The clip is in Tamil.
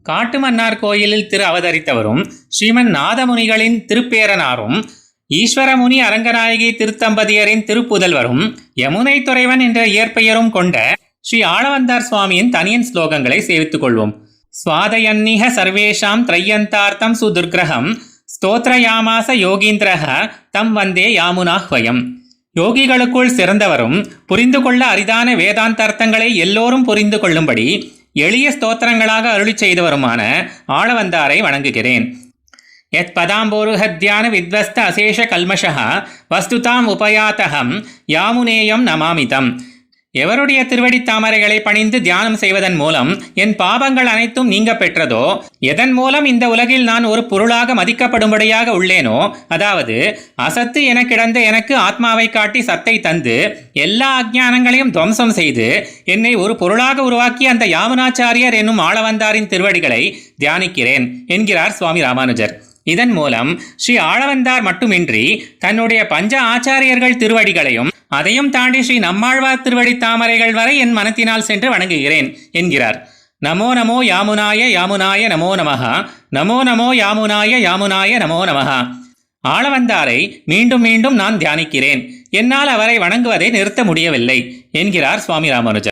காட்டுமன்னார் கோயிலில் திரு அவதரித்தவரும் ஸ்ரீமன் நாதமுனிகளின் திருப்பேரனாரும் ஈஸ்வரமுனி அரங்கநாயகி திருத்தம்பதியரின் திருப்புதல்வரும் யமுனை துறைவன் என்ற இயற்பெயரும் கொண்ட ஸ்ரீ ஆளவந்தார் சுவாமியின் தனியன் ஸ்லோகங்களை சேவித்துக் கொள்வோம். ஸ்வாதயன்னிஹ சர்வேஷாம் த்ரையந்தார்த்தம் சுதுர்கிரகம் ஸ்தோத்ரயாமாச யோகீந்திரஹ தம் வந்தே யாமுனாஹ்வயம். யோகிகளுக்குள் சிறந்தவரும் புரிந்து கொள்ள அரிதான வேதாந்தார்த்தங்களை எல்லோரும் புரிந்து கொள்ளும்படி எளிய ஸ்தோத்திரங்களாக அருளி செய்தவருமான ஆளவந்தாரை வணங்குகிறேன். யத் பதாம்போருஹத்யான வித்வஸ்த அசேஷ கல்மஷஹ வஸ்துதாம் உபயாத்தகம் யாமுனேயம் நமாமிதம். எவருடைய திருவடி தாமரைகளை பணிந்து தியானம் செய்வதன் மூலம் என் பாபங்கள் அனைத்தும் நீங்க பெற்றதோ, எதன் மூலம் இந்த உலகில் நான் ஒரு பொருளாக மதிக்கப்படும்படியாக உள்ளேனோ, அதாவது அசத்து என கிடந்த எனக்கு ஆத்மாவை காட்டி சத்தை தந்து எல்லா அஜ்ஞானங்களையும் துவம்சம் செய்து என்னை ஒரு பொருளாக உருவாக்கிய அந்த யாமுனாச்சாரியர் என்னும் ஆளவந்தாரின் திருவடிகளை தியானிக்கிறேன் என்கிறார் சுவாமி ராமானுஜர். இதன் மூலம் ஸ்ரீ ஆளவந்தார் மட்டுமின்றி தன்னுடைய பஞ்ச ஆச்சாரியர்கள் திருவடிகளையும் அதையும் தாண்டி ஸ்ரீ நம்மாழ்வார் திருவடி தாமரைகள் வரை என் மனத்தினால் சென்று வணங்குகிறேன் என்கிறார். நமோ நமோ யாமுனாய யாமுனாய நமோ நமஹ, நமோ நமோ யாமுனாய யாமுனாய நமோ நமஹ. ஆளவந்தாரை மீண்டும் மீண்டும் நான் தியானிக்கிறேன். என்னால் அவரை வணங்குவதை நிறுத்த முடியவில்லை என்கிறார் சுவாமி ராமானுஜர்.